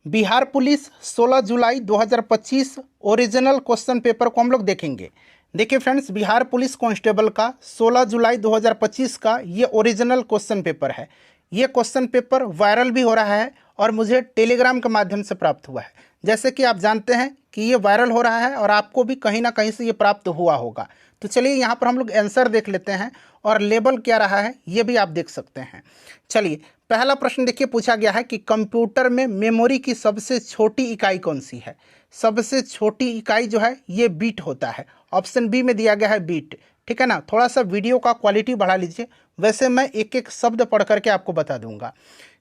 Bihar police 16 जुलाई 2025 original question paper को हम लोग देखेंगे। देखिए फ्रेंड्स, बिहार पुलिस कांस्टेबल का 16 जुलाई 2025 का ये ओरिजिनल क्वेश्चन पेपर है। ये क्वेश्चन पेपर वायरल भी हो रहा है और मुझे टेलीग्राम के माध्यम से प्राप्त हुआ है। जैसे कि आप जानते हैं कि ये वायरल हो रहा है और आपको भी कहीं ना कहीं से ये प्राप्त हुआ होगा। तो चलिए यहाँ पर हम लोग आंसर देख लेते हैं और लेबल क्या रहा है ये भी आप देख सकते हैं। चलिए, पहला प्रश्न देखिए, पूछा गया है कि कंप्यूटर में मेमोरी की सबसे छोटी इकाई कौन सी है। सबसे छोटी इकाई जो है ये बीट होता है। ऑप्शन बी में दिया गया है बीट। ठीक है ना। थोड़ा सा वीडियो का क्वालिटी बढ़ा लीजिए, वैसे मैं एक एक शब्द पढ़ करके आपको बता दूंगा।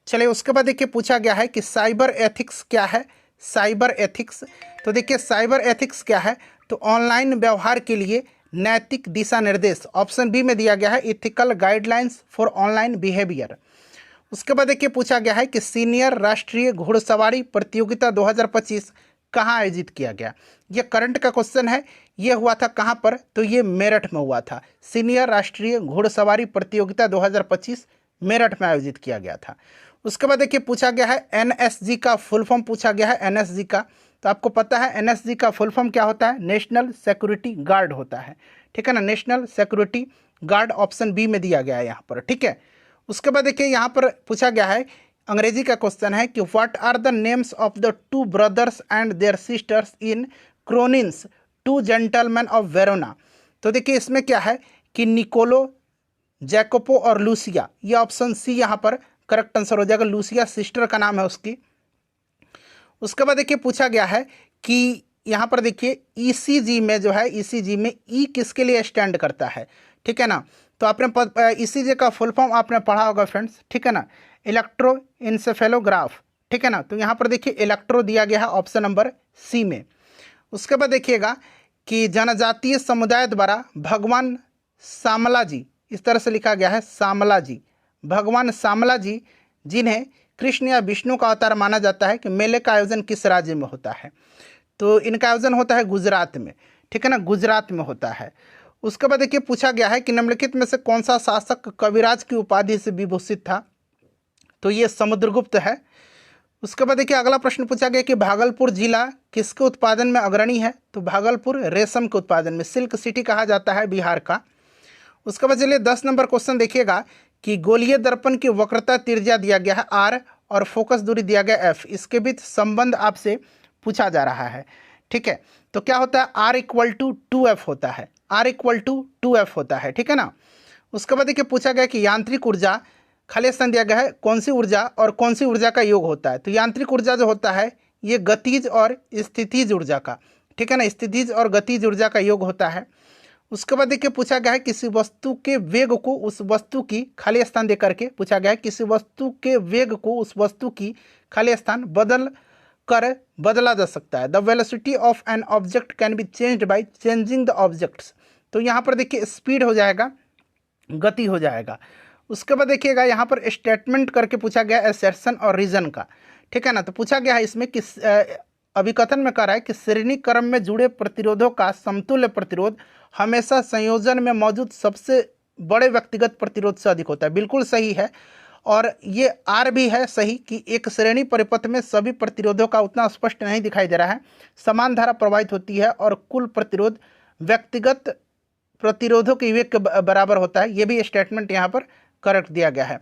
चलिए, उसके बाद देखिए पूछा गया है कि साइबर एथिक्स क्या है। साइबर एथिक्स, तो देखिए साइबर एथिक्स क्या है, तो ऑनलाइन व्यवहार के लिए नैतिक दिशा निर्देश। ऑप्शन बी में दिया गया है ethical guidelines for online behaviour. उसके बाद देखिए पूछा गया है कि सीनियर राष्ट्रीय घुड़सवारी प्रतियोगिता 2025 कहाँ आयोजित किया गया। ये करंट का क्वेश्चन है। ये हुआ था कहाँ पर, तो ये मेरठ में हुआ था। सीनियर राष्ट्रीय घुड़सवारी प्रतियोगिता 2025 मेरठ में आयोजित किया गया था। उसके बाद देखिए पूछा गया है एनएसजी का फुल फॉर्म पूछा गया है। एनएसजी का, तो आपको पता है एनएसजी का फुल फॉर्म क्या होता है, नेशनल सिक्योरिटी गार्ड होता है। ठीक है ना, national security guard option B में दिया गया है यहाँ पर। ठीक है। उसके बाद देखिए यहाँ पर पूछा गया है, अंग्रेजी का क्वेश्चन है कि what are the names of the two brothers and their sisters in Cronins two gentleman of Verona. तो देखिए इसमें क्या है कि निकोलो, जैकोपो और लूसिया। ये ऑप्शन सी यहाँ पर करेक्ट आंसर हो जाएगा। लूसिया सिस्टर का नाम है उसकी। उसके बाद देखिए पूछा गया है कि यहाँ पर देखिए ईसीजी में जो है, ईसीजी में ई किसके लिए स्टैंड करता है। ठीक है ना। तो आपने ईसीजी का फुल फॉर्म आपने पढ़ा होगा फ्रेंड्स। ठीक है ना, इलेक्ट्रो इंसेफेलोग्राफ। ठीक है ना। तो यहाँ पर देखिए इलेक्ट्रो दिया गया है ऑप्शन नंबर सी में। उसके बाद देखिएगा कि जनजातीय समुदाय द्वारा भगवान सामला जी, इस तरह से लिखा गया है सामला जी, भगवान सामला जी, जिन्हें कृष्ण या विष्णु का अवतार माना जाता है, कि मेले का आयोजन किस राज्य में होता है। तो इनका आयोजन होता है गुजरात में। ठीक है ना, गुजरात में होता है। उसके बाद देखिए पूछा गया है कि निम्नलिखित में से कौन सा शासक कविराज की उपाधि से विभूषित था। तो ये समुद्रगुप्त है। उसके बाद देखिए अगला प्रश्न पूछा गया कि भागलपुर जिला किसके उत्पादन में अग्रणी है। तो भागलपुर रेशम के उत्पादन में, सिल्क सिटी कहा जाता है बिहार का। उसके बाद चलिए 10 नंबर क्वेश्चन देखिएगा कि गोलीय दर्पण की वक्रता त्रिज्या दिया गया है आर और फोकस दूरी दिया गया एफ। इसके बीच संबंध आपसे पूछा जा रहा है। ठीक है, तो क्या होता है, आर इक्वल टू 2F होता है। आर इक्वल टू 2F होता है। ठीक है ना। उसके बाद देखिए पूछा गया कि यांत्रिक ऊर्जा, खाली स्थान दिया गया है कौन सी ऊर्जा और कौन सी ऊर्जा का योग होता है। तो यांत्रिक ऊर्जा जो होता है ये गतिज और स्थितिज ऊर्जा का, ठीक है ना, स्थितिज और गतिज ऊर्जा का योग होता है। उसके बाद देखिए पूछा गया है किसी वस्तु के वेग को उस वस्तु की, खाली स्थान दे करके पूछा गया है किसी वस्तु के वेग को उस वस्तु की खाली स्थान बदला जा सकता है। The velocity of an object can be changed by changing the objects. तो यहाँ पर देखिए स्पीड हो जाएगा, गति हो जाएगा। उसके बाद देखिएगा यहाँ पर स्टेटमेंट करके पूछा गया एसर्शन और रीजन का। ठीक है ना। तो पूछा गया है इसमें कि अभिकथन में कह रहा है कि श्रेणी क्रम में जुड़े प्रतिरोधों का समतुल्य प्रतिरोध हमेशा संयोजन में मौजूद सबसे बड़े व्यक्तिगत प्रतिरोध से अधिक होता है। बिल्कुल सही है। और ये आर भी है सही कि एक श्रेणी परिपथ में सभी प्रतिरोधों का उतना स्पष्ट नहीं दिखाई दे रहा है, समान धारा प्रवाहित होती है और कुल प्रतिरोध व्यक्तिगत प्रतिरोधों के वेग के बराबर होता है। ये भी स्टेटमेंट यहाँ पर करेक्ट दिया गया है।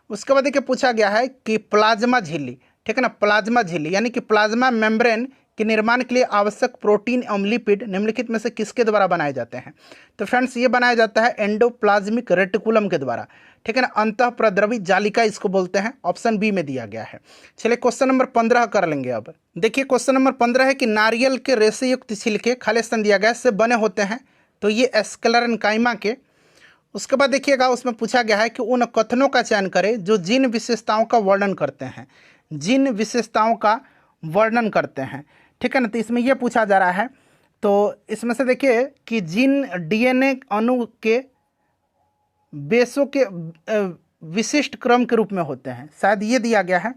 उसके बाद देखिए पूछा गया है कि प्लाज्मा झिल्ली, ठीक है ना, प्लाज्मा झिल्ली यानी कि प्लाज्मा मेम्ब्रेन के निर्माण के लिए आवश्यक प्रोटीन एवं लिपिड निम्नलिखित में से किसके द्वारा बनाए जाते हैं। तो फ्रेंड्स ये बनाया जाता है एंडोप्लाज्मिक रेटिकुलम के द्वारा। ठीक है ना, अंतःप्रद्रवी जालिका इसको बोलते हैं। ऑप्शन बी में दिया गया है। चलिए क्वेश्चन नंबर 15 कर लेंगे। अब देखिए क्वेश्चन नंबर 15 है कि नारियल के रेशे युक्त छिलके, खाली स्थान दिया गया, से बने होते हैं। तो ये एस्क्लेरेन्काइमा के। उसके बाद देखिएगा उसमें पूछा गया है कि उन कथनों का चयन करें जो जिन विशेषताओं का वर्णन करते हैं, जिन विशेषताओं का वर्णन करते हैं। ठीक है ना। तो इसमें यह पूछा जा रहा है, तो इसमें से देखिए कि जिन डीएनए अणु के बेसों के विशिष्ट क्रम के रूप में होते हैं, शायद ये दिया गया है।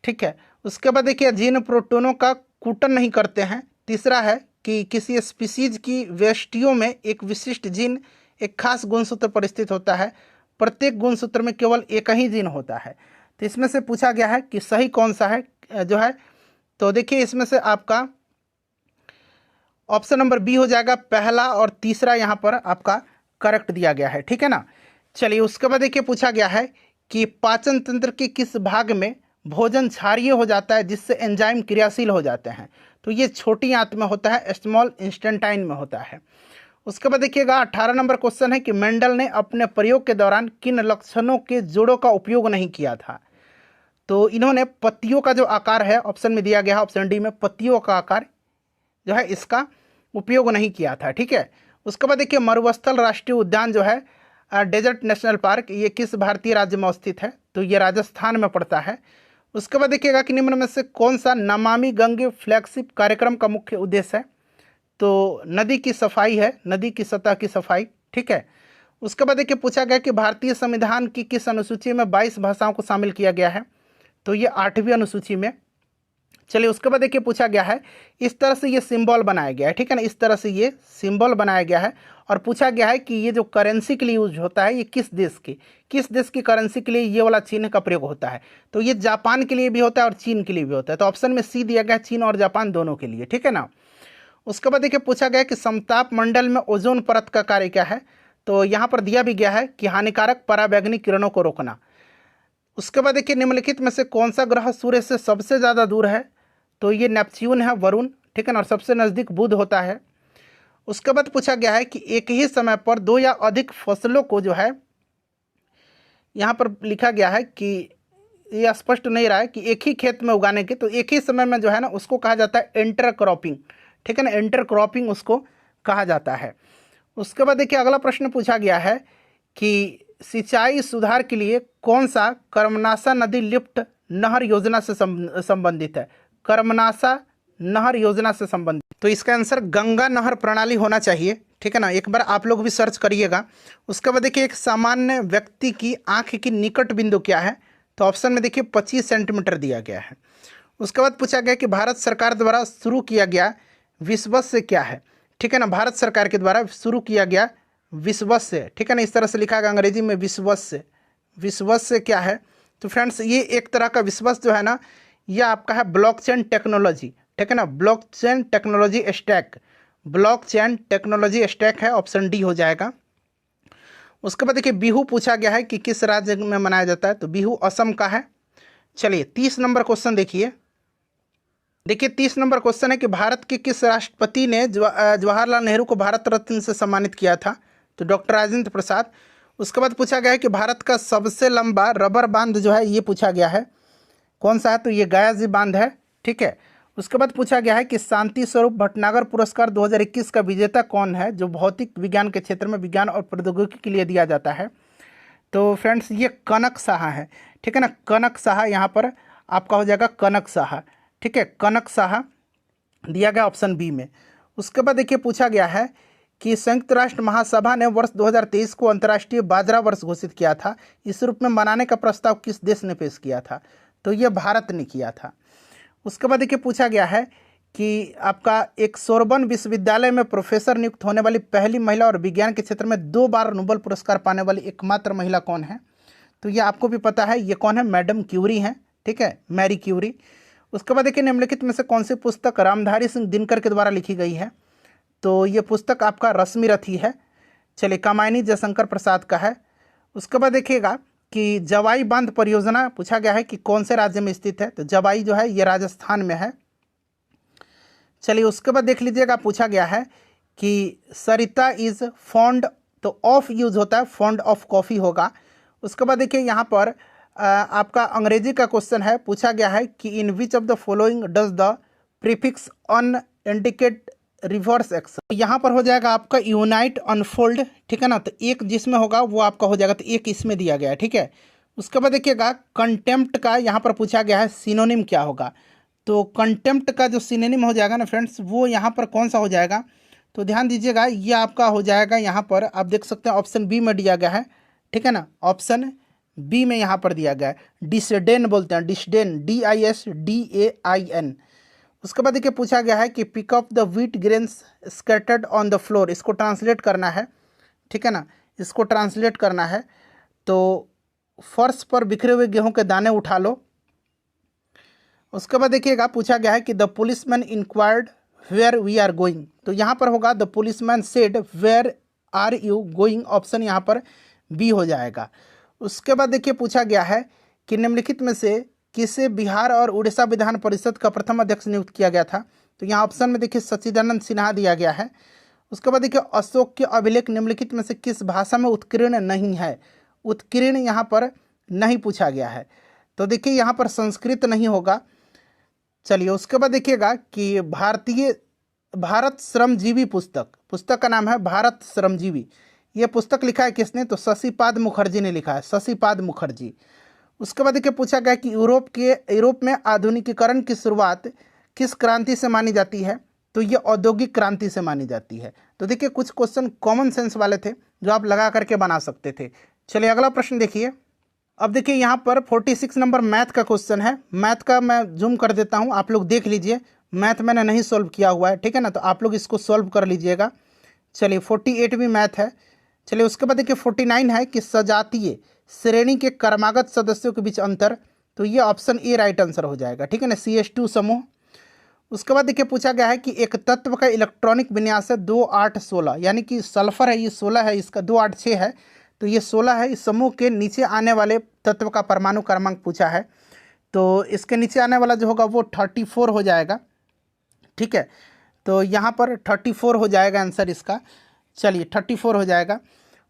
ठीक है। उसके बाद देखिए जिन प्रोटोनों का कूटन नहीं करते हैं। तीसरा है कि किसी स्पीसीज की व्यष्टियों में एक विशिष्ट जीन एक खास गुणसूत्र पर स्थित होता है, प्रत्येक गुणसूत्र में केवल एक ही जीन होता है। तो इसमें से पूछा गया है कि सही कौन सा है, जो है तो देखिए इसमें से आपका ऑप्शन नंबर बी हो जाएगा, पहला और तीसरा यहाँ पर आपका करेक्ट दिया गया है, ठीक है ना। चलिए उसके बाद देखिए पूछा गया है कि पाचन तंत्र के किस भाग में भोजन क्षारीय हो जाता है जिससे एंजाइम क्रियाशील हो जाते हैं। तो ये छोटी आंत में होता है, स्मॉल इंस्टेंटाइन में होता है। उसके बाद देखिएगा 18 नंबर क्वेश्चन है कि मेंडल ने अपने प्रयोग के दौरान किन लक्षणों के जोड़ों का उपयोग नहीं किया था। तो इन्होंने पत्तियों का जो आकार है, ऑप्शन में दिया गया है ऑप्शन डी में, पत्तियों का आकार जो है इसका उपयोग नहीं किया था, ठीक है। उसके बाद देखिए मरुस्थल राष्ट्रीय उद्यान जो है, डेजर्ट नेशनल पार्क, ये किस भारतीय राज्य में स्थित है। तो ये राजस्थान में पड़ता है। उसके बाद देखिएगा कि निम्न में से कौन सा नमामि गंगे फ्लैगशिप कार्यक्रम का मुख्य उद्देश्य है। तो नदी की सफाई है, नदी की सतह की सफाई, ठीक है। उसके बाद देखिए पूछा गया कि भारतीय संविधान की किस अनुसूची में 22 भाषाओं को शामिल किया गया है। तो ये 8वीं अनुसूची में। चलिए उसके बाद देखिए पूछा गया है, इस तरह से ये सिंबल बनाया गया है, ठीक है ना, इस तरह से ये सिंबल बनाया गया है। और पूछा गया है कि ये जो करेंसी के लिए यूज होता है ये किस देश की करेंसी के लिए ये वाला चिन्ह का प्रयोग होता है। तो ये जापान के लिए भी होता है और चीन के लिए भी होता है। तो ऑप्शन में सी दिया गया है, चीन और जापान दोनों के लिए, ठीक है ना। उसके बाद देखिए पूछा गया कि समताप मंडल में ओजोन परत का कार्य क्या है। तो यहाँ पर दिया भी गया है कि हानिकारक पराबैंगनी किरणों को रोकना। उसके बाद देखिए निम्नलिखित में से कौन सा ग्रह सूर्य से सबसे ज़्यादा दूर है। तो ये नेपच्यून है, वरुण, ठीक है ना, और सबसे नज़दीक बुध होता है। उसके बाद पूछा गया है कि एक ही समय पर 2 या अधिक फसलों को जो है, यहाँ पर लिखा गया है कि ये स्पष्ट नहीं रहा है कि एक ही खेत में उगाने के, तो एक ही समय में जो है ना उसको कहा जाता है इंटरक्रॉपिंग, ठीक है ना, इंटरक्रॉपिंग उसको कहा जाता है। उसके बाद देखिए अगला प्रश्न पूछा गया है कि सिंचाई सुधार के लिए कौन सा कर्मनाशा नदी लिफ्ट नहर योजना से संबंधित है। कर्मनाशा नहर योजना से संबंधित, तो इसका आंसर गंगा नहर प्रणाली होना चाहिए, ठीक है ना। एक बार आप लोग भी सर्च करिएगा। उसके बाद देखिए एक सामान्य व्यक्ति की आंख की निकट बिंदु क्या है। तो ऑप्शन में देखिए 25 सेंटीमीटर दिया गया है। उसके बाद पूछा गया कि भारत सरकार द्वारा शुरू किया गया विश्वस्य क्या है, ठीक है ना, भारत सरकार के द्वारा शुरू किया गया विश्वस्य, ठीक है ना, इस तरह से लिखा गया अंग्रेजी में विश्वस्य। विश्वस्य क्या है। तो फ्रेंड्स ये एक तरह का विश्वस्य जो है ना, यह आपका है ब्लॉकचेन टेक्नोलॉजी, ठीक है ना, blockchain technology stack, blockchain technology stack है, ऑप्शन डी हो जाएगा। उसके बाद देखिए बिहू पूछा गया है कि किस राज्य में मनाया जाता है। तो बिहू असम का है। चलिए 30 नंबर क्वेश्चन देखिए। 30 नंबर क्वेश्चन है कि भारत के किस राष्ट्रपति ने जवाहरलाल नेहरू को भारत रत्न से सम्मानित किया था। तो डॉक्टर राजेंद्र प्रसाद। उसके बाद पूछा गया है कि भारत का सबसे लंबा रबर बांध जो है ये पूछा गया है, कौन सा है। तो ये गयाजी बांध है, ठीक है। उसके बाद पूछा गया है कि शांति स्वरूप भटनागर पुरस्कार 2021 का विजेता कौन है, जो भौतिक विज्ञान के क्षेत्र में विज्ञान और प्रौद्योगिकी के लिए दिया जाता है। तो फ्रेंड्स ये कनक साहा है, ठीक है ना, कनक साहा यहाँ पर आपका हो जाएगा कनक साहा, ठीक है, कनक साहा दिया गया ऑप्शन बी में। उसके बाद देखिए पूछा गया है कि संयुक्त राष्ट्र महासभा ने वर्ष 2023 को अंतर्राष्ट्रीय बाजरा वर्ष घोषित किया था। इस रूप में मनाने का प्रस्ताव किस देश ने पेश किया था। तो ये भारत ने किया था। उसके बाद देखिए पूछा गया है कि आपका एक सोरबन विश्वविद्यालय में प्रोफेसर नियुक्त होने वाली पहली महिला और विज्ञान के क्षेत्र में 2 बार नोबेल पुरस्कार पाने वाली एकमात्र महिला कौन है। तो ये आपको भी पता है, ये कौन है, मैडम क्यूरी हैं, ठीक है, मैरी क्यूरी। उसके बाद देखिए निम्नलिखित में से कौन सी पुस्तक रामधारी सिंह दिनकर के द्वारा लिखी गई है। तो ये पुस्तक आपका रश्मि रथी है। चलिए कामायनी जयशंकर प्रसाद का है। उसके बाद देखिएगा कि जवाई बांध परियोजना पूछा गया है कि कौन से राज्य में स्थित है। तो जवाई जो है ये राजस्थान में है। चलिए उसके बाद देख लीजिएगा पूछा गया है कि सरिता इज फॉन्ड, तो ऑफ यूज होता है, फॉन्ड ऑफ कॉफ़ी होगा। उसके बाद देखिए यहाँ पर आपका अंग्रेजी का क्वेश्चन है, पूछा गया है कि in which of the following does the prefix on indicate reverse action. यहाँ पर हो जाएगा आपका यूनाइट अनफोल्ड, ठीक है ना, तो एक जिसमें होगा वो आपका हो जाएगा, तो एक इसमें दिया गया है, ठीक है। उसके बाद देखिएगा कंटेम्प्ट का यहाँ पर पूछा गया है सिनोनिम क्या होगा। तो कंटेम्प्ट का जो सिनोनिम हो जाएगा ना फ्रेंड्स, वो यहाँ पर कौन सा हो जाएगा। तो ध्यान दीजिएगा ये आपका हो जाएगा, यहाँ पर आप देख सकते हैं ऑप्शन बी में दिया गया है, ठीक है ना, ऑप्शन बी में यहाँ पर दिया गया है, डिसडेन बोलते हैं, डिसडेन, DISDAIN। उसके बाद देखिए पूछा गया है कि pick up the wheat grains scattered on the floor, इसको ट्रांसलेट करना है, ठीक है ना, इसको ट्रांसलेट करना है। तो फर्श पर बिखरे हुए गेहूं के दाने उठा लो। उसके बाद देखिएगा पूछा गया है कि the policeman inquired where we are going, तो यहाँ पर होगा the policeman said where are you going, option यहाँ पर बी हो जाएगा। उसके बाद देखिए पूछा गया है कि निम्नलिखित में से किसे बिहार और उड़ीसा विधान परिषद का प्रथम अध्यक्ष नियुक्त किया गया था, तो यहाँ ऑप्शन में देखिए सच्चिदानंद सिन्हा दिया गया है। उसके बाद देखिए अशोक के अभिलेख निम्नलिखित में से किस भाषा में उत्कीर्ण नहीं है, उत्कीर्ण यहाँ पर नहीं पूछा गया है, तो देखिए यहाँ पर संस्कृत नहीं होगा। चलिए उसके बाद देखिएगा कि भारत श्रमजीवी पुस्तक का नाम है भारत श्रमजीवी, ये पुस्तक लिखा है किसने, तो शशिपाद मुखर्जी ने लिखा है, शशिपाद मुखर्जी। उसके बाद देखिए पूछा गया कि यूरोप में आधुनिकीकरण की शुरुआत किस क्रांति से मानी जाती है, तो ये औद्योगिक क्रांति से मानी जाती है। तो देखिए कुछ क्वेश्चन कॉमन सेंस वाले थे जो आप लगा करके बना सकते थे। चलिए अगला प्रश्न देखिए। अब देखिए यहाँ पर 46 नंबर मैथ का क्वेश्चन है। मैथ का मैं जूम कर देता हूँ, आप लोग देख लीजिए। मैथ मैंने नहीं सॉल्व किया हुआ है, ठीक है ना, तो आप लोग इसको सॉल्व कर लीजिएगा। चलिए 48 भी मैथ है। चलिए उसके बाद देखिए 49 है कि सजातीय श्रेणी के क्रमागत सदस्यों के बीच अंतर, तो ये ऑप्शन ए राइट आंसर हो जाएगा, ठीक है ना, CH2 समूह। उसके बाद देखिए पूछा गया है कि एक तत्व का इलेक्ट्रॉनिक विन्यास है 2 8 16, यानी कि सल्फर है ये 16 है, इसका 2 8 6 है, तो ये 16 है। इस समूह के नीचे आने वाले तत्व का परमाणु क्रमांक पूछा है, तो इसके नीचे आने वाला जो होगा वो 34 हो जाएगा, ठीक है, तो यहाँ पर 34 हो जाएगा आंसर इसका। चलिए 34 हो जाएगा।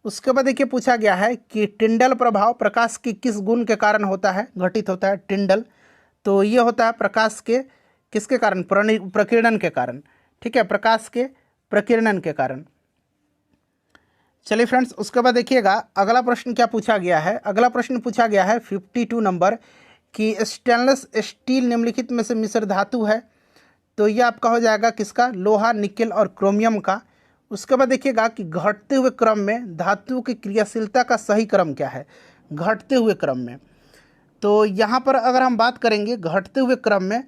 उसके बाद देखिए पूछा गया है कि टिंडल प्रभाव प्रकाश के किस गुण के कारण होता है, घटित होता है टिंडल, तो ये होता है प्रकाश के किसके कारण, प्रकीर्णन के कारण, ठीक है, प्रकाश के प्रकीर्णन के कारण। चलिए फ्रेंड्स उसके बाद देखिएगा अगला प्रश्न क्या पूछा गया है। अगला प्रश्न पूछा गया है 52 नंबर कि स्टेनलेस स्टील निम्नलिखित में से मिश्र धातु है, तो ये आपका हो जाएगा किसका, लोहा, निकेल और क्रोमियम का। उसके बाद देखिएगा कि घटते हुए क्रम में धातु की क्रियाशीलता का सही क्रम क्या है, घटते हुए क्रम में, तो यहाँ पर अगर हम बात करेंगे घटते हुए क्रम में,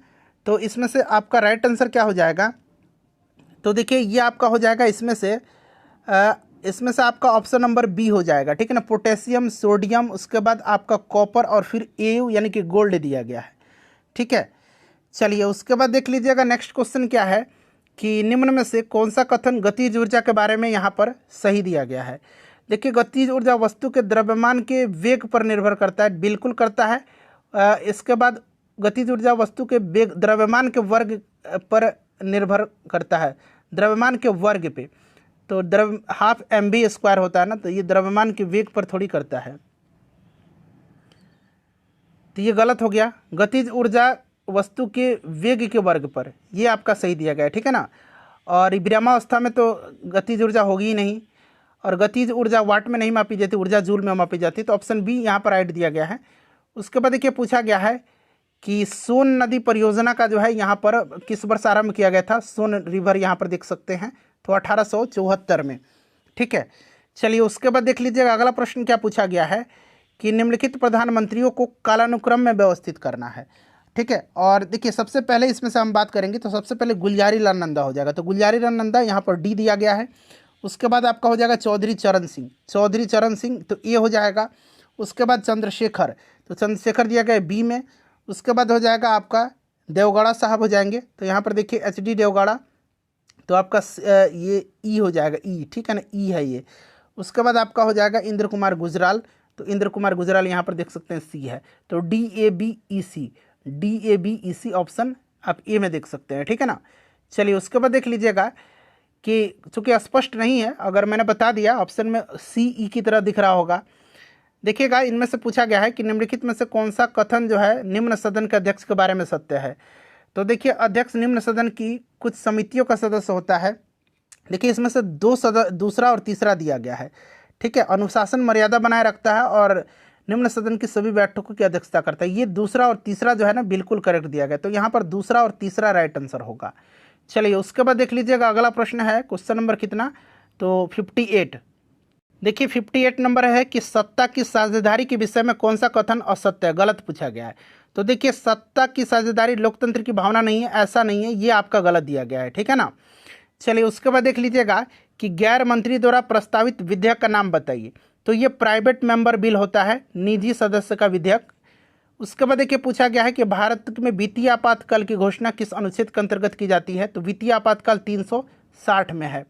तो इसमें से आपका राइट आंसर क्या हो जाएगा, तो देखिए ये आपका हो जाएगा इसमें से आपका ऑप्शन नंबर बी हो जाएगा, ठीक है ना, पोटेशियम, सोडियम, उसके बाद आपका कॉपर और फिर एयू यानी कि गोल्ड दिया गया है, ठीक है। चलिए उसके बाद देख लीजिएगा नेक्स्ट क्वेश्चन क्या है कि निम्न में से कौन सा कथन गतिज ऊर्जा के बारे में यहाँ पर सही दिया गया है। देखिए गतिज ऊर्जा वस्तु के द्रव्यमान के वेग पर निर्भर करता है, बिल्कुल करता है। इसके बाद गतिज ऊर्जा वस्तु के वेग द्रव्यमान के वर्ग पर निर्भर करता है, द्रव्यमान के वर्ग पे, तो हाफ mv² होता है ना, तो ये द्रव्यमान के वेग पर थोड़ी करता है, तो ये गलत हो गया। गतिज ऊर्जा वस्तु के वेग के वर्ग पर, ये आपका सही दिया गया है, ठीक है ना। और विरामावस्था में तो गतिज ऊर्जा होगी ही नहीं, और गतिज ऊर्जा वाट में नहीं मापी जाती, ऊर्जा जूल में मापी जाती, तो ऑप्शन बी यहाँ पर राइट दिया गया है। उसके बाद देखिए पूछा गया है कि सोन नदी परियोजना का जो है यहाँ पर किस वर्ष आरंभ किया गया था, सोन रिवर यहाँ पर देख सकते हैं, तो 1874 में, ठीक है। चलिए उसके बाद देख लीजिएगा अगला प्रश्न क्या पूछा गया है कि निम्नलिखित प्रधानमंत्रियों को कालानुक्रम में व्यवस्थित करना है, ठीक है। और देखिए सबसे पहले इसमें से हम बात करेंगे तो सबसे पहले गुलजारी लाल नंदा हो जाएगा, तो गुलजारी लाल नंदा यहाँ पर डी दिया गया है। उसके बाद आपका हो जाएगा चौधरी चरण सिंह, तो ये हो जाएगा। उसके बाद चंद्रशेखर, तो चंद्रशेखर दिया गया बी में। उसके बाद हो जाएगा आपका देवगौड़ा साहब हो जाएंगे, तो यहाँ पर देखिए HD देवगौड़ा, तो आपका ये ई हो जाएगा, ई, ठीक है ना, ई है ये। उसके बाद आपका हो जाएगा इंद्र कुमार गुजराल, तो इंद्र कुमार गुजराल यहाँ पर देख सकते हैं सी है, तो DABEC ऑप्शन आप ए में देख सकते हैं, ठीक है ना। चलिए उसके बाद देख लीजिएगा कि चूँकि स्पष्ट नहीं है, अगर मैंने बता दिया ऑप्शन में CE की तरह दिख रहा होगा। देखिएगा इनमें से पूछा गया है कि निम्नलिखित में से कौन सा कथन जो है निम्न सदन के अध्यक्ष के बारे में सत्य है। तो देखिए अध्यक्ष निम्न सदन की कुछ समितियों का सदस्य होता है। देखिए इसमें से दूसरा और तीसरा दिया गया है, ठीक है। अनुशासन मर्यादा बनाए रखता है और निम्न सदन की सभी बैठकों की अध्यक्षता करता है। ये दूसरा और तीसरा जो है ना बिल्कुल करेक्ट दिया गया, तो यहाँ पर दूसरा और तीसरा राइट आंसर होगा। चलिए उसके बाद देख लीजिएगा अगला प्रश्न है क्वेश्चन नंबर कितना, तो 58। देखिए 58 नंबर है कि सत्ता की साझेदारी के विषय में कौन सा कथन असत्य है, गलत पूछा गया है। तो देखिए सत्ता की साझेदारी लोकतंत्र की भावना नहीं है, ऐसा नहीं है, ये आपका गलत दिया गया है, ठीक है ना। चलिए उसके बाद देख लीजिएगा कि गैर मंत्री द्वारा प्रस्तावित विधेयक का नाम बताइए। तो ये प्राइवेट मेंबर बिल होता है, निजी सदस्य का विधेयक। उसके बाद देखिए पूछा गया है कि भारत में वित्तीय आपातकाल की घोषणा किस अनुच्छेद के अंतर्गत की जाती है, तो वित्तीय आपातकाल 360 में है।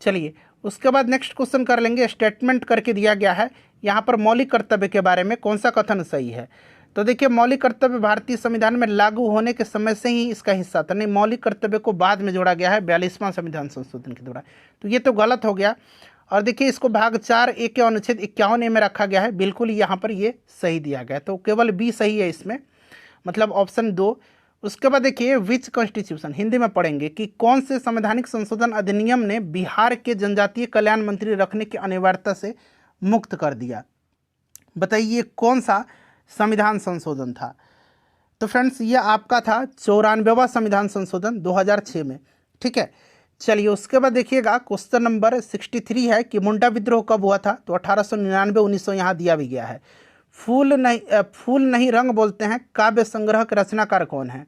चलिए उसके बाद नेक्स्ट क्वेश्चन कर लेंगे। स्टेटमेंट करके दिया गया है यहाँ पर मौलिक कर्तव्य के बारे में कौन सा कथन सही है। तो देखिए मौलिक कर्तव्य भारतीय संविधान में लागू होने के समय से ही इसका हिस्सा था, नहीं मौलिक कर्तव्य को बाद में जोड़ा गया है 42वां संविधान संशोधन के द्वारा, तो ये तो गलत हो गया। और देखिए इसको भाग 4A के अनुच्छेद 51A में रखा गया है, बिल्कुल यहाँ पर ये सही दिया गया है, तो केवल बी सही है इसमें, मतलब ऑप्शन 2। उसके बाद देखिए विच कॉन्स्टिट्यूशन, हिंदी में पढ़ेंगे कि कौन से संवैधानिक संशोधन अधिनियम ने बिहार के जनजातीय कल्याण मंत्री रखने की अनिवार्यता से मुक्त कर दिया। बताइए कौन सा संविधान संशोधन था। तो फ्रेंड्स ये आपका था 94वां संविधान संशोधन 2006 में, ठीक है। चलिए उसके बाद देखिएगा क्वेश्चन नंबर 63 है कि मुंडा विद्रोह कब हुआ था, तो 1899 1900 यहाँ दिया भी गया है। फूल नहीं रंग बोलते हैं काव्य संग्रह के रचनाकार कौन है,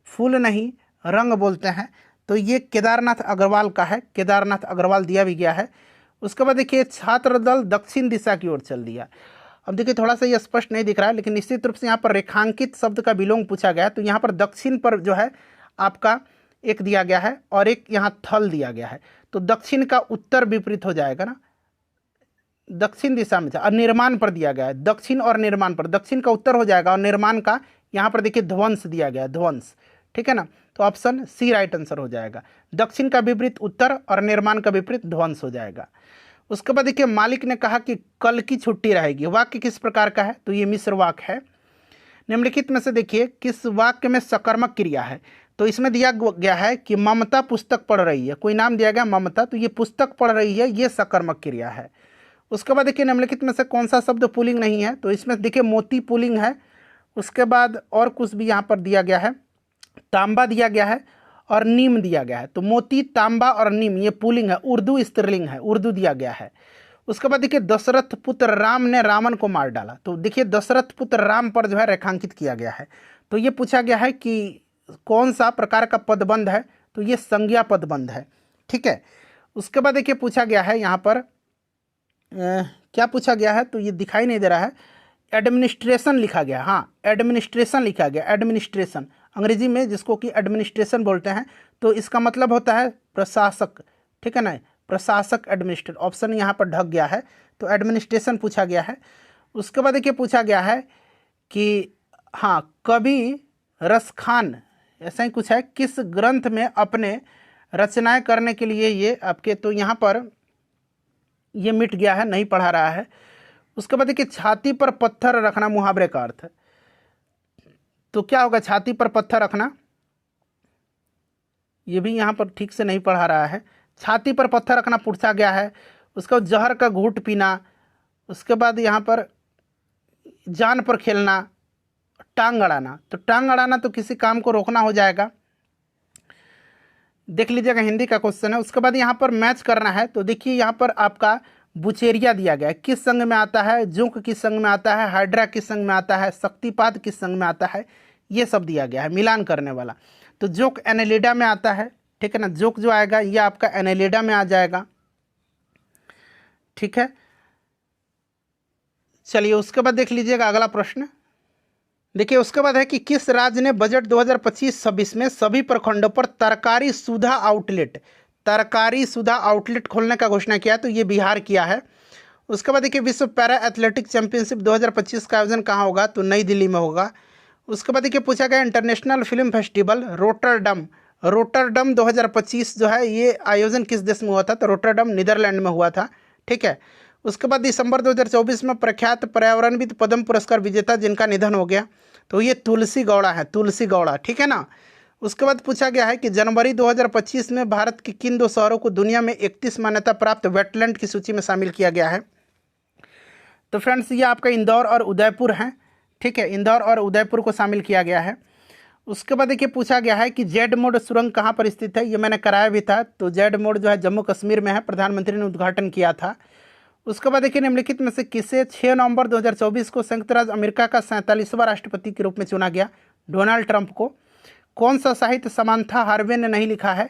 फूल नहीं रंग बोलते हैं, तो ये केदारनाथ अग्रवाल का है, केदारनाथ अग्रवाल दिया भी गया है। उसके बाद देखिए छात्र दल दक्षिण दिशा की ओर चल दिया। अब देखिए थोड़ा सा ये स्पष्ट नहीं दिख रहा है, लेकिन निश्चित रूप से यहाँ पर रेखांकित शब्द का विलोम पूछा गया है, तो यहाँ पर दक्षिण पर जो है आपका एक दिया गया है और एक यहाँ थल दिया गया है, तो दक्षिण का उत्तर विपरीत हो जाएगा ना, दक्षिण दिशा में और निर्माण पर दिया गया है, दक्षिण और निर्माण पर, दक्षिण का उत्तर हो जाएगा और निर्माण का यहाँ पर देखिए ध्वंस दिया गया है, ध्वंस, ठीक है ना, तो ऑप्शन सी राइट आंसर हो जाएगा। दक्षिण का विपरीत उत्तर और निर्माण का विपरीत ध्वंस हो जाएगा। उसके बाद देखिए मालिक ने कहा कि कल की छुट्टी रहेगी, वाक्य किस प्रकार का है, तो ये मिश्र वाक्य है। निम्नलिखित में से देखिए किस वाक्य में सकर्मक क्रिया है, तो इसमें दिया गया है कि ममता पुस्तक पढ़ रही है, कोई नाम दिया गया ममता, तो ये पुस्तक पढ़ रही है, ये सकर्मक क्रिया है। उसके बाद देखिए निम्नलिखित में से कौन सा शब्द पुल्लिंग नहीं है, तो इसमें देखिए मोती पुल्लिंग है। उसके बाद और कुछ भी यहाँ पर दिया गया है, तांबा दिया गया है और नीम दिया गया है, तो मोती तांबा और नीम ये पुल्लिंग है, उर्दू स्त्रीलिंग है, उर्दू दिया गया है। उसके बाद देखिए दशरथ पुत्र राम ने रावण को मार डाला, तो देखिए दशरथ पुत्र राम पर जो है रेखांकित किया गया है, तो ये पूछा गया है कि कौन सा प्रकार का पदबंध है, तो ये संज्ञा पदबंध है, ठीक है। उसके बाद देखिए पूछा गया है यहाँ पर क्या पूछा गया है, तो ये दिखाई नहीं दे रहा है, एडमिनिस्ट्रेशन लिखा गया, हाँ एडमिनिस्ट्रेशन लिखा गया, एडमिनिस्ट्रेशन अंग्रेजी में जिसको कि एडमिनिस्ट्रेशन बोलते हैं, तो इसका मतलब होता है प्रशासक, ठीक है ना, प्रशासक एडमिनिस्ट्रेटर, ऑप्शन यहाँ पर ढक गया है, तो एडमिनिस्ट्रेशन पूछा गया है। उसके बाद देखिए पूछा गया है कि हाँ कवि रसखान ऐसा ही कुछ है, किस ग्रंथ में अपने रचनाएं करने के लिए ये आपके, तो यहाँ पर ये मिट गया है, नहीं पढ़ा रहा है। उसके बाद देखिए छाती पर पत्थर रखना मुहावरे का अर्थ है, तो क्या होगा छाती पर पत्थर रखना, ये भी यहाँ पर ठीक से नहीं पढ़ा रहा है, छाती पर पत्थर रखना पूछा गया है। उसके बाद जहर का घूंट पीना, उसके बाद यहाँ पर जान पर खेलना, टांग अड़ाना, तो टांग अड़ाना तो किसी काम को रोकना हो जाएगा, देख लीजिएगा हिंदी का क्वेश्चन है। उसके बाद यहाँ पर मैच करना है, तो देखिए यहाँ पर आपका बुचेरिया दिया गया है, किस संघ में आता है, जुंक किस संघ में आता है, हाइड्रा किस संघ में आता है, शक्तिपात किस संघ में आता है, ये सब दिया गया है मिलान करने वाला। तो जोक एनेलिडा में आता है, ठीक है ना, जोक जो आएगा ये आपका एनेलिडा में आ जाएगा, ठीक है। चलिए उसके बाद देख लीजिएगा अगला प्रश्न, देखिए उसके बाद है कि किस राज्य ने बजट 2025-26 में सभी प्रखंडों पर तरकारी सुधा आउटलेट खोलने का घोषणा किया, तो ये बिहार किया है। उसके बाद देखिए विश्व पैरा एथलेटिक चैंपियनशिप 2025 का आयोजन कहाँ होगा, तो नई दिल्ली में होगा। उसके बाद देखिए पूछा गया इंटरनेशनल फिल्म फेस्टिवल रोटरडम 2025 जो है ये आयोजन किस देश में हुआ था, तो रोटरडम नीदरलैंड में हुआ था, ठीक है। उसके बाद दिसंबर 2024 में प्रख्यात पर्यावरणविद पद्म पुरस्कार विजेता जिनका निधन हो गया, तो ये तुलसी गौड़ा है, तुलसी गौड़ा, ठीक है ना। उसके बाद पूछा गया है कि जनवरी 2025 में भारत के किन 2 शहरों को दुनिया में 31 मान्यता प्राप्त वेटलैंड की सूची में शामिल किया गया है, तो फ्रेंड्स ये आपका इंदौर और उदयपुर हैं, ठीक है, इंदौर और उदयपुर को शामिल किया गया है। उसके बाद देखिए पूछा गया है कि जेड मोड सुरंग कहाँ पर स्थित है, ये मैंने कराया भी था, तो जेड मोड जो है जम्मू कश्मीर में है, प्रधानमंत्री ने उद्घाटन किया था। उसके बाद देखिए निम्नलिखित में से किसे 6 नवंबर 2024 को संयुक्त राज्य अमेरिका का 47वां राष्ट्रपति के रूप में चुना गया, डोनाल्ड ट्रंप को। कौन सा साहित्य समांथा हार्वे ने नहीं लिखा है,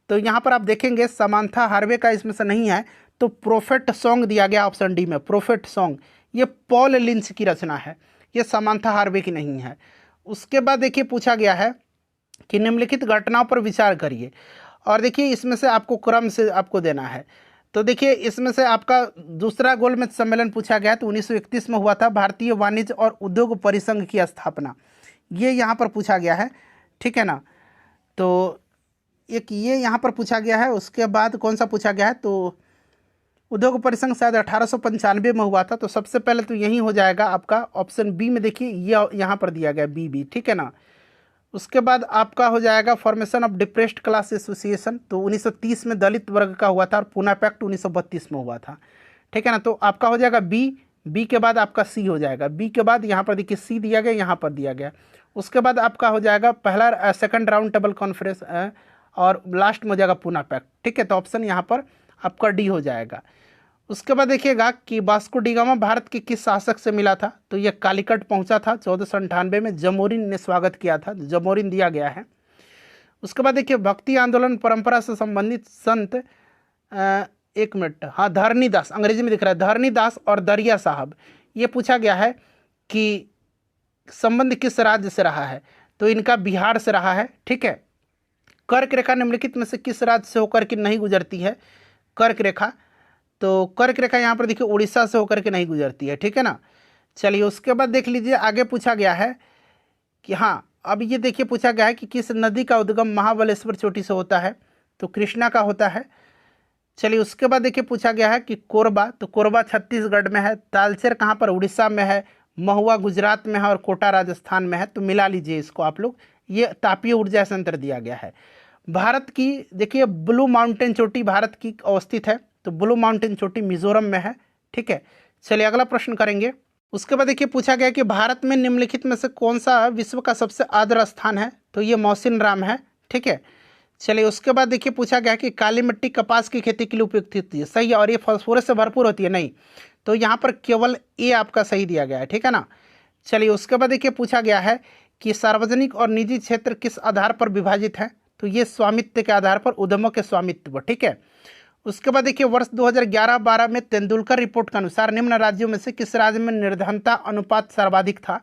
तो यहाँ पर आप देखेंगे समांथा हार्वे का इसमें से नहीं है, तो प्रोफेट सॉन्ग दिया गया ऑप्शन डी में, प्रोफेट सॉन्ग, ये पॉल लिंच की रचना है, ये समांथा हार्वे की नहीं है। उसके बाद देखिए पूछा गया है कि निम्नलिखित घटनाओं पर विचार करिए, और देखिए इसमें से आपको क्रम से आपको देना है। तो देखिए इसमें से आपका दूसरा गोलमेज सम्मेलन पूछा गया, तो 1931 में हुआ था। भारतीय वाणिज्य और उद्योग परिसंघ की स्थापना, ये यहाँ पर पूछा गया है, ठीक है ना। तो एक ये यहाँ पर पूछा गया है। उसके बाद कौन सा पूछा गया है, तो उद्योग परिसंघ शायद 1895 में हुआ था। तो सबसे पहले तो यही हो जाएगा आपका ऑप्शन बी में, देखिए ये यहाँ पर दिया गया बी, ठीक है ना। उसके बाद आपका हो जाएगा formation of depressed class association, तो 1930 में दलित वर्ग का हुआ था, और पूना पैक्ट 1932 में हुआ था, ठीक है ना। तो आपका हो जाएगा बी के बाद आपका सी हो जाएगा। बी के बाद यहाँ पर देखिए सी दिया गया, यहाँ पर दिया गया। उसके बाद आपका हो जाएगा पहला सेकंड राउंड टेबल कॉन्फ्रेंस, और लास्ट में हो जाएगा पूना पैक्ट, ठीक है। तो ऑप्शन यहाँ पर आपका डी हो जाएगा। उसके बाद देखिएगा कि वास्को डी गामा भारत के किस शासक से मिला था, तो ये कालीकट पहुंचा था 1498 में। जमोरिन ने स्वागत किया था, जमोरिन दिया गया है। उसके बाद देखिए भक्ति आंदोलन परंपरा से संबंधित संत, एक मिनट, हाँ, धरनीदास, अंग्रेजी में दिख रहा है धरनीदास और दरिया साहब, ये पूछा गया है कि संबंध किस राज्य से रहा है, तो इनका बिहार से रहा है, ठीक है। कर्क रेखा निम्नलिखित में से किस राज्य से होकर के नहीं गुजरती है, कर्क रेखा, तो कर्क रेखा यहाँ पर देखिए उड़ीसा से होकर के नहीं गुजरती है, ठीक है ना। चलिए उसके बाद देख लीजिए आगे पूछा गया है कि हाँ, अब ये देखिए पूछा गया है कि किस नदी का उद्गम महाबलेश्वर चोटी से होता है, तो कृष्णा का होता है। चलिए उसके बाद देखिए पूछा गया है कि कोरबा, तो कोरबा छत्तीसगढ़ में है। तालचेर कहाँ पर, उड़ीसा में है। महुआ गुजरात में है, और कोटा राजस्थान में है। तो मिला लीजिए इसको आप लोग, ये तापीय ऊर्जा संयंत्र दिया गया है। भारत की देखिए ब्लू माउंटेन चोटी भारत की अवस्थित है, तो ब्लू माउंटेन चोटी मिजोरम में है, ठीक है। चलिए अगला प्रश्न करेंगे। उसके बाद देखिए पूछा गया कि भारत में निम्नलिखित में से कौन सा विश्व का सबसे आर्द्र स्थान है, तो ये मौसिन राम है, ठीक है। चलिए उसके बाद देखिए पूछा गया कि काली मिट्टी कपास की खेती के लिए उपयुक्त होती है, सही है, और ये फास्फोरस से भरपूर होती है, नहीं, तो यहाँ पर केवल ए आपका सही दिया गया है, ठीक है ना। चलिए उसके बाद देखिए पूछा गया है कि सार्वजनिक और निजी क्षेत्र किस आधार पर विभाजित है, तो ये स्वामित्व के आधार पर, उद्यमों के स्वामित्व, ठीक है। उसके बाद देखिए वर्ष 2011-12 में तेंदुलकर रिपोर्ट के अनुसार निम्न राज्यों में से किस राज्य में निर्धनता अनुपात सर्वाधिक था,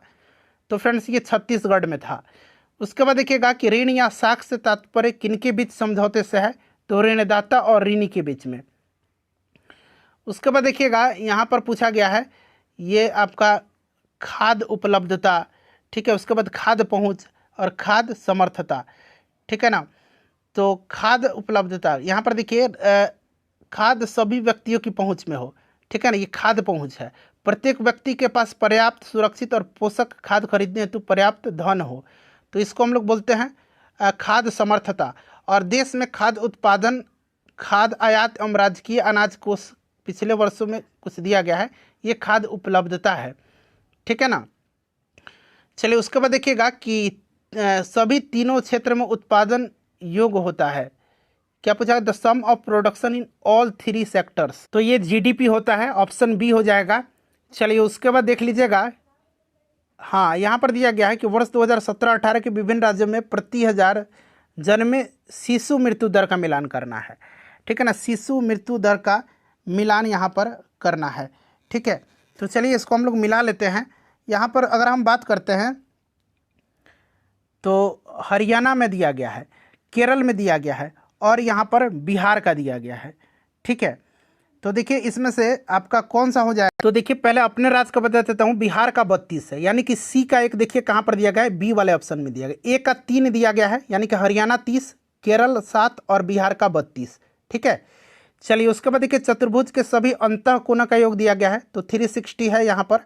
तो फ्रेंड्स ये छत्तीसगढ़ में था। उसके बाद देखिएगा कि ऋण या साख से तात्पर्य किनके बीच समझौते से है, तो ऋणदाता और ऋणी के बीच में। उसके बाद देखिएगा यहाँ पर पूछा गया है ये आपका खाद्य उपलब्धता, ठीक है। उसके बाद खाद्य पहुँच और खाद्य समर्थता, ठीक है ना। तो खाद्य उपलब्धता यहाँ पर देखिए खाद्य सभी व्यक्तियों की पहुंच में हो, ठीक है ना, ये खाद्य पहुंच है। प्रत्येक व्यक्ति के पास पर्याप्त सुरक्षित और पोषक खाद्य खरीदने हेतु पर्याप्त धन हो, तो इसको हम लोग बोलते हैं खाद्य समर्थता। और देश में खाद्य उत्पादन, खाद्य आयात एवं राजकीय अनाज कोष पिछले वर्षों में कुछ दिया गया है, ये खाद्य उपलब्धता है, ठीक है ना। चलिए उसके बाद देखिएगा कि सभी तीनों क्षेत्र में उत्पादन योग्य होता है, क्या पूछा, the sum of production in all three sectors, तो ये जीडीपी होता है, ऑप्शन बी हो जाएगा। चलिए उसके बाद देख लीजिएगा, हाँ, यहाँ पर दिया गया है कि वर्ष 2017-18 के विभिन्न राज्यों में प्रति 1000 जन्मे शिशु मृत्यु दर का मिलान करना है, ठीक है ना, शिशु मृत्यु दर का मिलान यहाँ पर करना है, ठीक है। तो चलिए इसको हम लोग मिला लेते हैं। यहाँ पर अगर हम बात करते हैं तो हरियाणा में दिया गया है, केरल में दिया गया है, और यहाँ पर बिहार का दिया गया है, ठीक है। तो देखिए इसमें से आपका कौन सा हो जाए, तो देखिए पहले अपने राज्य का बता देता हूँ। बिहार का 32 है, यानी कि सी का 1 देखिए कहाँ पर दिया गया है, बी वाले ऑप्शन में दिया गया। ए का 3 दिया गया है, यानी कि हरियाणा 30, केरल 7 और बिहार का 32, ठीक है। चलिए उसके बाद देखिए चतुर्भुज के सभी अंतः कोना का योग दिया गया है, तो 360 है यहाँ पर।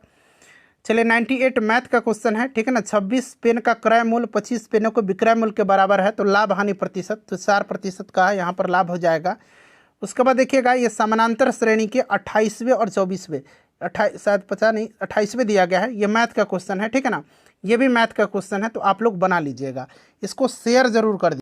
चलिए 98 मैथ का क्वेश्चन है, ठीक है ना। 26 पेन का क्रय मूल्य 25 पेनों को विक्रय मूल्य के बराबर है, तो लाभ हानि प्रतिशत, तो 4% का यहाँ पर लाभ हो जाएगा। उसके बाद देखिएगा ये समानांतर श्रेणी के 28वें और 24वें, शायद 50 नहीं 28वें दिया गया है, ये मैथ का क्वेश्चन है, ठीक है ना। ये भी मैथ का क्वेश्चन है, तो आप लोग बना लीजिएगा, इसको शेयर जरूर कर दीजिए।